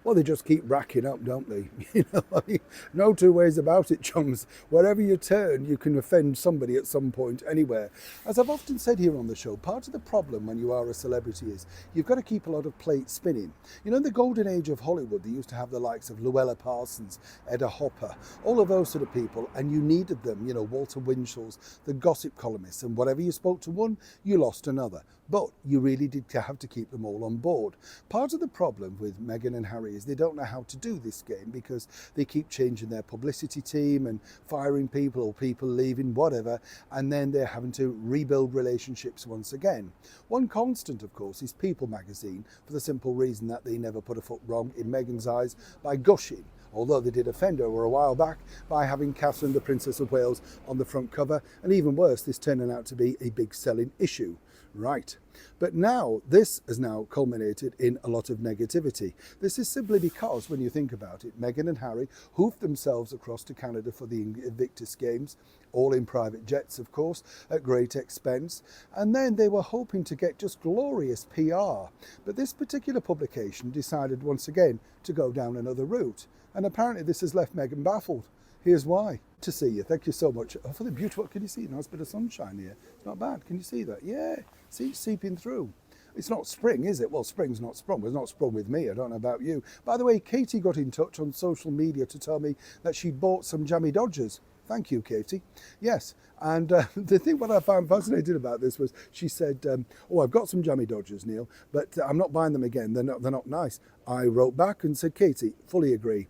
Well, they just keep racking up, don't they? I mean, no two ways about it, chums. Wherever you turn, you can offend somebody at some point, anywhere. As I've often said here on the show, part of the problem when you are a celebrity is you've got to keep a lot of plates spinning. In the golden age of Hollywood, they used to have the likes of Luella Parsons, Edda Hopper, all of those sort of people, and you needed them. Walter Winchells, the gossip columnists, and whatever you spoke to one, you lost another. But you really did have to keep them all on board. Part of the problem with Meghan and Harry is they don't know how to do this game because they keep changing their publicity team and firing people or people leaving, whatever, and then they're having to rebuild relationships once again. One constant, of course, is People magazine, for the simple reason that they never put a foot wrong in Meghan's eyes by gushing, although they did offend her a while back by having Catherine, the Princess of Wales, on the front cover, and even worse, this turning out to be a big selling issue. Right. But now, this has now culminated in a lot of negativity. This is simply because, when you think about it, Meghan and Harry hoofed themselves across to Canada for the Invictus Games, all in private jets, of course, at great expense. And then they were hoping to get just glorious PR. But this particular publication decided once again to go down another route. And apparently this has left Meghan baffled. Here's why. To see you. Thank you so much. Oh, for the beautiful, can you see? Nice bit of sunshine here. It's not bad. Can you see that? Yeah. See, it's seeping through. It's not spring, is it? Well, spring's not sprung. It's not sprung with me. I don't know about you. By the way, Katie got in touch on social media to tell me that she bought some jammy Dodgers. Thank you, Katie. Yes. And the thing what I found fascinating about this was she said, I've got some jammy Dodgers, Neil, but I'm not buying them again. They're not nice. I wrote back and said, Katie, fully agree.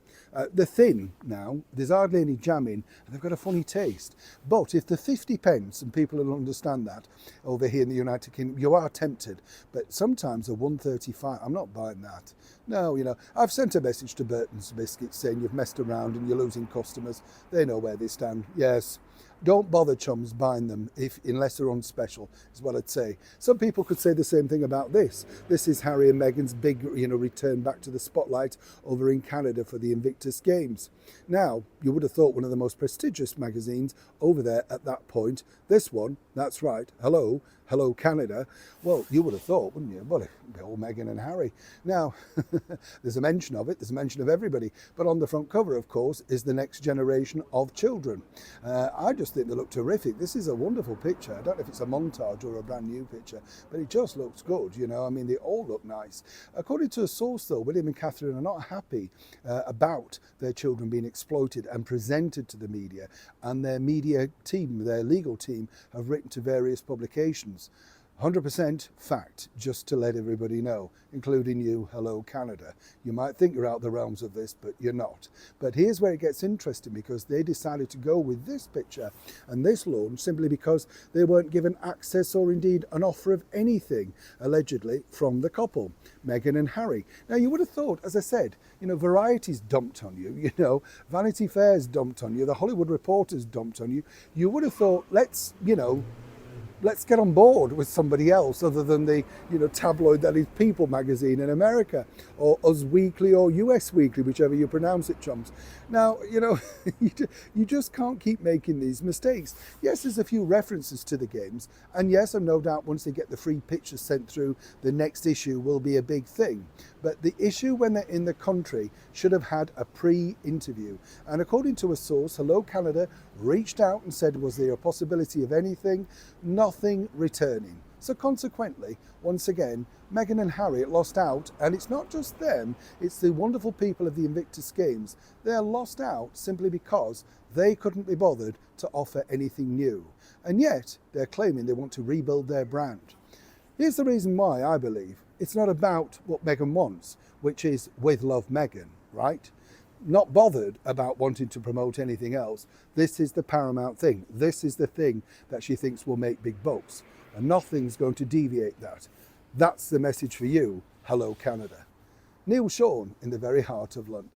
They're thin now, there's hardly any jam in, and they've got a funny taste. But if the 50 pence, and people will understand that over here in the United Kingdom, you are tempted. But sometimes a 135, I'm not buying that. No, I've sent a message to Burton's Biscuits saying you've messed around and you're losing customers. They know where they stand. Yes. Don't bother, chums, buying them unless they're on special, is what I'd say. Some people could say the same thing about this. This is Harry and Meghan's big, return back to the spotlight over in Canada for the Invictus Games. Now, you would have thought one of the most prestigious magazines over there at that point. This one, that's right, hello Canada. Well, you would have thought, wouldn't you? Well, all Meghan and Harry. Now, there's a mention of it, there's a mention of everybody, but on the front cover, of course, is the next generation of children. I just think they look terrific. This is a wonderful picture. I don't know if it's a montage or a brand new picture, but it just looks good, I mean, they all look nice. According to a source, though, William and Catherine are not happy about their children being exploited and presented to the media, and their media team, their legal team, have written to various publications. 100% fact, just to let everybody know, including you, hello Canada. You might think you're out the realms of this, but you're not. But here's where it gets interesting, because they decided to go with this picture and this launch simply because they weren't given access or indeed an offer of anything, allegedly, from the couple, Meghan and Harry. Now, you would have thought, as I said, Variety's dumped on you, Vanity Fair's dumped on you, the Hollywood Reporter's dumped on you. You would have thought, let's get on board with somebody else other than the tabloid that is People magazine in America, or Us Weekly or US Weekly, whichever you pronounce it, chums. Now, you just can't keep making these mistakes. Yes, there's a few references to the games, and yes, I'm no doubt once they get the free pictures sent through, the next issue will be a big thing. But the issue when they're in the country should have had a pre-interview. And according to a source, Hello Canada reached out and said, was there a possibility of anything? Nothing returning. So consequently, once again, Meghan and Harry lost out, and it's not just them, it's the wonderful people of the Invictus Games. They're lost out simply because they couldn't be bothered to offer anything new. And yet, they're claiming they want to rebuild their brand. Here's the reason why I believe. It's not about what Meghan wants, which is with love Meghan, right? Not bothered about wanting to promote anything else. This is the paramount thing. This is the thing that she thinks will make big bucks. And nothing's going to deviate that. That's the message for you, hello Canada. Neil Sean in the very heart of London.